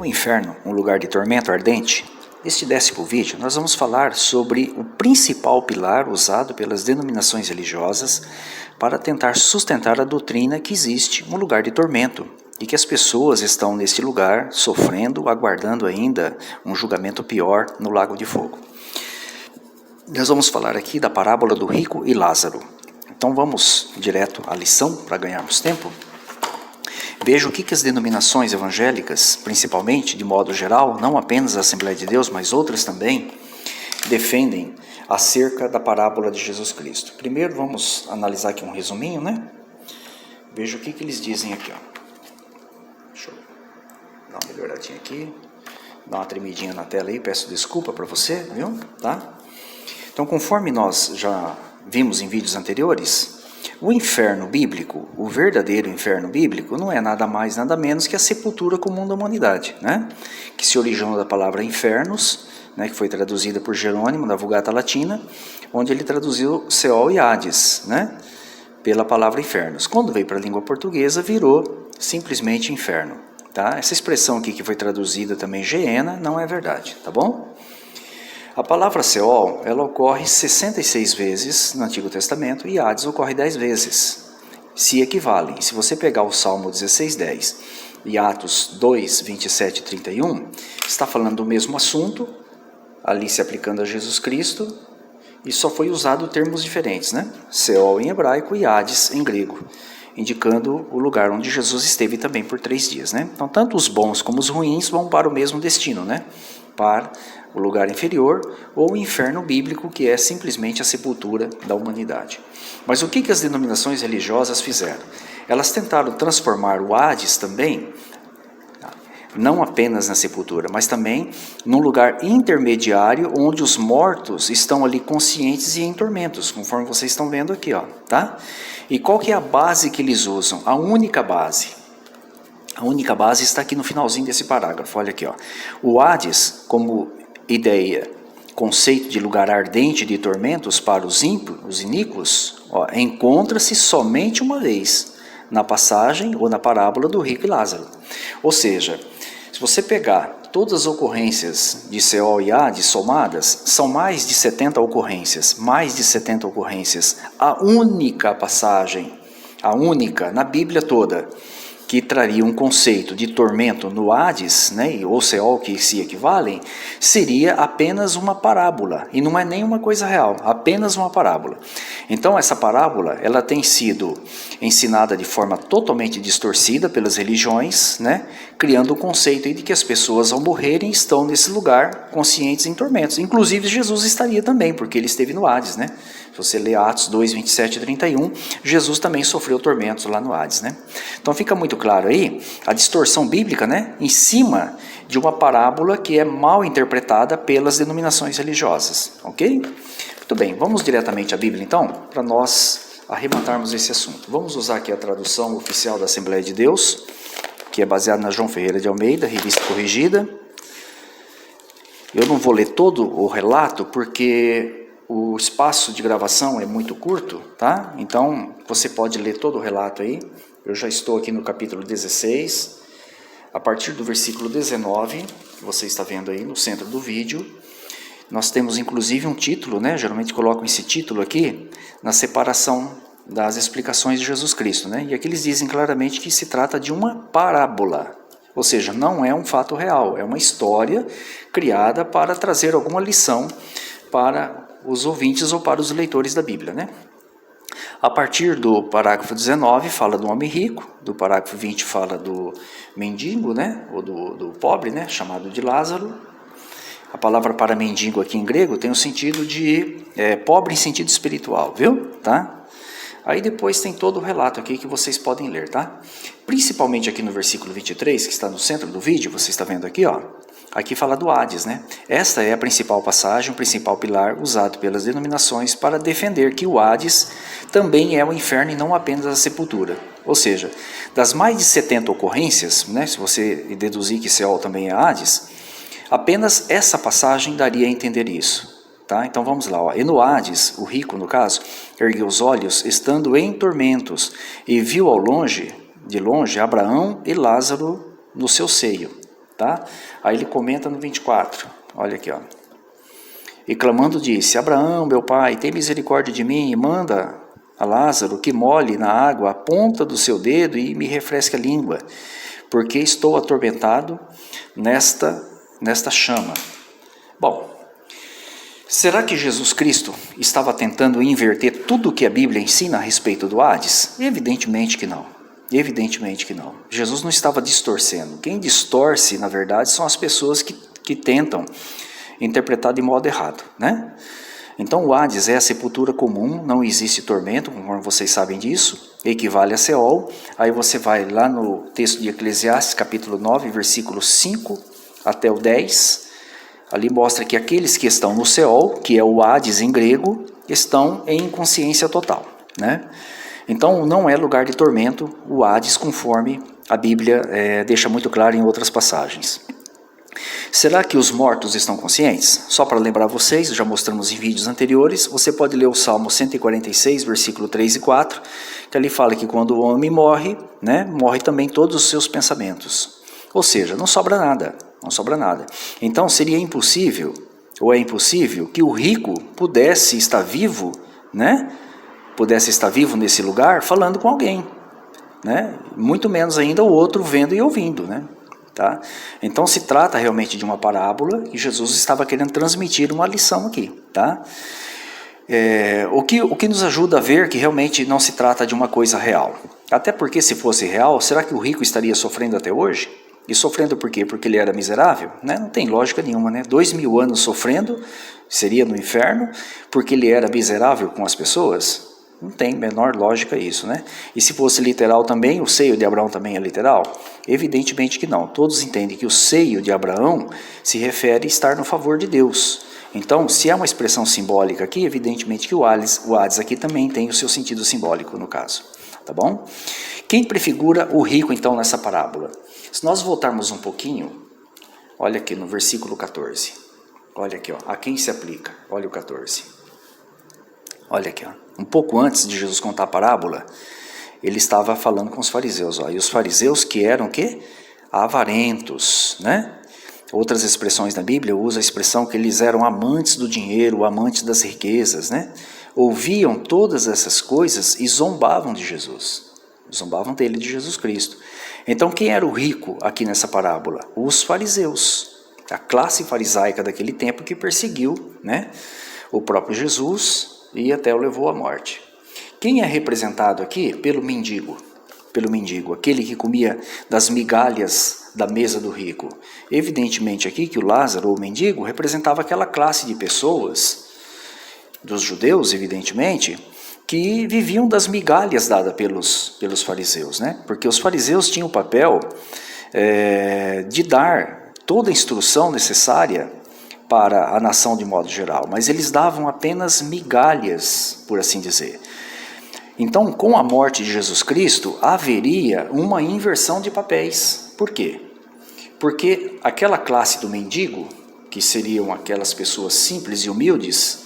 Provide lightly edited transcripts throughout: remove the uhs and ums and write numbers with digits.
o inferno um lugar de tormento ardente? Neste 10º vídeo, nós vamos falar sobre o principal pilar usado pelas denominações religiosas para tentar sustentar a doutrina que existe um lugar de tormento e que as pessoas estão neste lugar sofrendo, aguardando ainda um julgamento pior no lago de fogo. Nós vamos falar aqui da parábola do rico e Lázaro. Então vamos direto à lição para ganharmos tempo. Veja o que as denominações evangélicas, principalmente, de modo geral, não apenas a Assembleia de Deus, mas outras também, defendem acerca da parábola de Jesus Cristo. Primeiro vamos analisar aqui um resuminho, né? Veja o que eles dizem aqui, ó. Deixa eu dar uma melhoradinha aqui, dar uma tremidinha na tela aí, peço desculpa para você, viu? Tá? Então, conforme nós já vimos em vídeos anteriores, o inferno bíblico, o verdadeiro inferno bíblico, não é nada mais, nada menos que a sepultura comum da humanidade, né? Que se originou da palavra infernos, né? Que foi traduzida por Jerônimo, da Vulgata Latina, onde ele traduziu Seol e Hades, né? Pela palavra infernos. Quando veio para a língua portuguesa, virou simplesmente inferno, tá? Essa expressão aqui que foi traduzida também Geena, não é verdade, tá bom? A palavra Seol, ela ocorre 66 vezes no Antigo Testamento e Hades ocorre 10 vezes. Se equivalem. Se você pegar o Salmo 16:10 e Atos 2, 27 e 31, está falando do mesmo assunto, ali se aplicando a Jesus Cristo, e só foi usado termos diferentes, né? Seol em hebraico e Hades em grego, indicando o lugar onde Jesus esteve também por 3 dias, né? Então, tanto os bons como os ruins vão para o mesmo destino, né? Para o lugar inferior, ou o inferno bíblico, que é simplesmente a sepultura da humanidade. Mas o que as denominações religiosas fizeram? Elas tentaram transformar o Hades também, não apenas na sepultura, mas também num lugar intermediário, onde os mortos estão ali conscientes e em tormentos, conforme vocês estão vendo aqui, ó, tá? E qual que é a base que eles usam? A única base. A única base está aqui no finalzinho desse parágrafo, olha aqui, ó. O Hades, como ideia, conceito de lugar ardente de tormentos para os ímpios, os iníquos, encontra-se somente uma vez na passagem ou na parábola do rico e Lázaro. Ou seja, se você pegar todas as ocorrências de Seol e Hades somadas, são mais de 70 ocorrências, a única passagem, a única na Bíblia toda, que traria um conceito de tormento no Hades, né, ou Seol, que se equivalem, seria apenas uma parábola, e não é nenhuma coisa real, apenas uma parábola. Então essa parábola, ela tem sido ensinada de forma totalmente distorcida pelas religiões, né, criando o conceito aí de que as pessoas ao morrerem estão nesse lugar conscientes em tormentos. Inclusive Jesus estaria também, porque ele esteve no Hades, né? Se você ler Atos 2, 27 e 31, Jesus também sofreu tormentos lá no Hades, né? Então fica muito claro aí a distorção bíblica, né? Em cima de uma parábola que é mal interpretada pelas denominações religiosas, ok? Muito bem, vamos diretamente à Bíblia então, para nós arrematarmos esse assunto. Vamos usar aqui a tradução oficial da Assembleia de Deus, que é baseada na João Ferreira de Almeida, revista corrigida. Eu não vou ler todo o relato, porque o espaço de gravação é muito curto, tá? Então, você pode ler todo o relato aí. Eu já estou aqui no capítulo 16, a partir do versículo 19, que você está vendo aí no centro do vídeo. Nós temos inclusive um título, né? Geralmente colocam esse título aqui na separação das explicações de Jesus Cristo, né? E aqui eles dizem claramente que se trata de uma parábola, ou seja, não é um fato real, é uma história criada para trazer alguma lição para os ouvintes ou para os leitores da Bíblia, né? A partir do parágrafo 19 fala do homem rico, do parágrafo 20 fala do mendigo, né? Ou do pobre, né? Chamado de Lázaro. A palavra para mendigo aqui em grego tem o sentido de pobre em sentido espiritual, viu? Tá? Aí depois tem todo o relato aqui que vocês podem ler, tá? Principalmente aqui no versículo 23, que está no centro do vídeo, você está vendo aqui, ó. Aqui fala do Hades, né? Esta é a principal passagem, o principal pilar usado pelas denominações para defender que o Hades também é o inferno e não apenas a sepultura. Ou seja, das mais de 70 ocorrências, né, se você deduzir que Seol também é Hades, apenas essa passagem daria a entender isso. Tá? Então vamos lá. Ó. E no Hades, o rico, no caso, ergueu os olhos, estando em tormentos, e viu de longe, Abraão e Lázaro no seu seio. tá? Aí ele comenta no 24, olha aqui, ó. E clamando disse: Abraão, meu pai, tem misericórdia de mim e manda a Lázaro que molhe na água a ponta do seu dedo e me refresque a língua, porque estou atormentado nesta chama. Bom, será que Jesus Cristo estava tentando inverter tudo o que a Bíblia ensina a respeito do Hades? Evidentemente que não. Evidentemente que não. Jesus não estava distorcendo. Quem distorce, na verdade, são as pessoas que tentam interpretar de modo errado, né? Então o Hades é a sepultura comum, não existe tormento, como vocês sabem disso, equivale a Seol. Aí você vai lá no texto de Eclesiastes, capítulo 9, versículos 5 até o 10, ali mostra que aqueles que estão no Seol, que é o Hades em grego, estão em inconsciência total, né? Então não é lugar de tormento o Hades, conforme a Bíblia deixa muito claro em outras passagens. Será que os mortos estão conscientes? Só para lembrar vocês, já mostramos em vídeos anteriores, você pode ler o Salmo 146, versículo 3 e 4, que ali fala que quando o homem morre, né, morre também todos os seus pensamentos. Ou seja, não sobra nada, não sobra nada. Então seria impossível, ou é impossível, que o rico pudesse estar vivo, né, pudesse estar vivo nesse lugar falando com alguém, né, muito menos ainda o outro vendo e ouvindo, né. Tá? Então se trata realmente de uma parábola e Jesus estava querendo transmitir uma lição aqui. Tá? O que nos ajuda a ver que realmente não se trata de uma coisa real. Até porque se fosse real, será que o rico estaria sofrendo até hoje? E sofrendo por quê? Porque ele era miserável? Né? Não tem lógica nenhuma, né? 2000 anos sofrendo, seria no inferno, porque ele era miserável com as pessoas? Não tem menor lógica isso, né? E se fosse literal também, o seio de Abraão também é literal? Evidentemente que não. Todos entendem que o seio de Abraão se refere a estar no favor de Deus. Então, se é uma expressão simbólica aqui, evidentemente que o Hades aqui também tem o seu sentido simbólico no caso. Tá bom? Quem prefigura o rico então nessa parábola? Se nós voltarmos um pouquinho, olha aqui no versículo 14. Olha aqui, ó, a quem se aplica? Olha o 14. Olha aqui, ó. Um pouco antes de Jesus contar a parábola, ele estava falando com os fariseus. Ó, e os fariseus que eram o quê? Avarentos, né? Outras expressões na Bíblia usam a expressão que eles eram amantes do dinheiro, amantes das riquezas, né? Ouviam todas essas coisas e zombavam de Jesus. Zombavam dele, de Jesus Cristo. Então quem era o rico aqui nessa parábola? Os fariseus. A classe farisaica daquele tempo que perseguiu, né, o próprio Jesus e até o levou à morte. Quem é representado aqui? Pelo mendigo, aquele que comia das migalhas da mesa do rico. Evidentemente aqui que o Lázaro, ou o mendigo, representava aquela classe de pessoas, dos judeus, evidentemente, que viviam das migalhas dadas pelos fariseus, né? Porque os fariseus tinham o papel de dar toda a instrução necessária para a nação de modo geral, mas eles davam apenas migalhas, por assim dizer. Então, com a morte de Jesus Cristo, haveria uma inversão de papéis. Por quê? Porque aquela classe do mendigo, que seriam aquelas pessoas simples e humildes,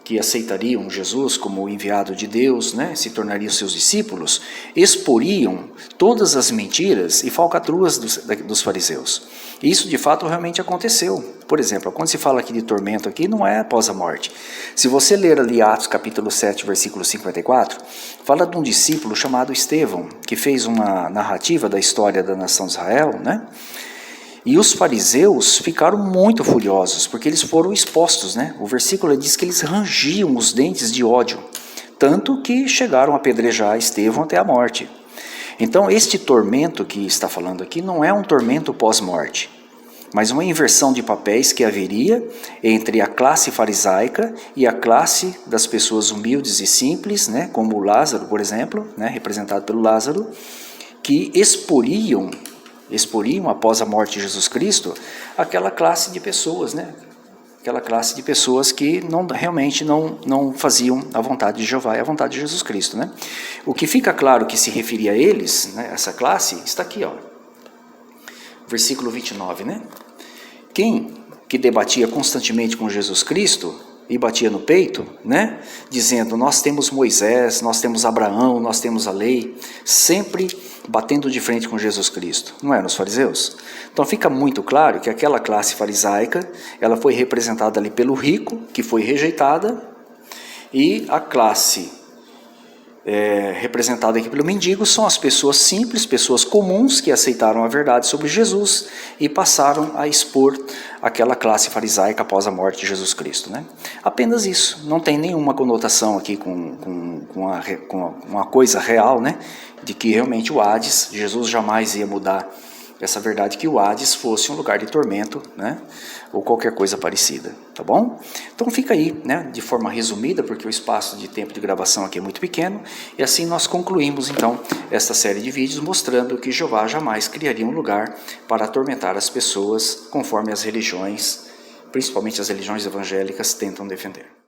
que aceitariam Jesus como o enviado de Deus, né, se tornariam seus discípulos, exporiam todas as mentiras e falcatruas dos fariseus. Isso de fato realmente aconteceu. Por exemplo, quando se fala aqui de tormento aqui, não é após a morte. Se você ler ali Atos capítulo 7, versículo 54, fala de um discípulo chamado Estevão, que fez uma narrativa da história da nação de Israel, né? E os fariseus ficaram muito furiosos, porque eles foram expostos, né? O versículo diz que eles rangiam os dentes de ódio, tanto que chegaram a apedrejar Estevão até a morte. Então, este tormento que está falando aqui não é um tormento pós-morte, mas uma inversão de papéis que haveria entre a classe farisaica e a classe das pessoas humildes e simples, né? Como o Lázaro, por exemplo, né? Representado pelo Lázaro, que exporiam após a morte de Jesus Cristo aquela classe de pessoas, né? Aquela classe de pessoas que realmente não faziam a vontade de Jeová e a vontade de Jesus Cristo, né? O que fica claro que se referia a eles, né, essa classe, está aqui, ó, versículo 29, né? Quem que debatia constantemente com Jesus Cristo e batia no peito, né? Dizendo, nós temos Moisés, nós temos Abraão, nós temos a lei, sempre batendo de frente com Jesus Cristo, não eram os fariseus? Então fica muito claro que aquela classe farisaica, ela foi representada ali pelo rico, que foi rejeitada, e a classe representada aqui pelo mendigo são as pessoas simples, pessoas comuns que aceitaram a verdade sobre Jesus e passaram a expor aquela classe farisaica após a morte de Jesus Cristo, né? Apenas isso, não tem nenhuma conotação aqui com uma coisa real, né? De que realmente o Hades, Jesus jamais ia mudar essa verdade, que o Hades fosse um lugar de tormento, né? Ou qualquer coisa parecida, tá bom? Então fica aí, né? De forma resumida, porque o espaço de tempo de gravação aqui é muito pequeno, e assim nós concluímos então esta série de vídeos mostrando que Jeová jamais criaria um lugar para atormentar as pessoas conforme as religiões, principalmente as religiões evangélicas, tentam defender.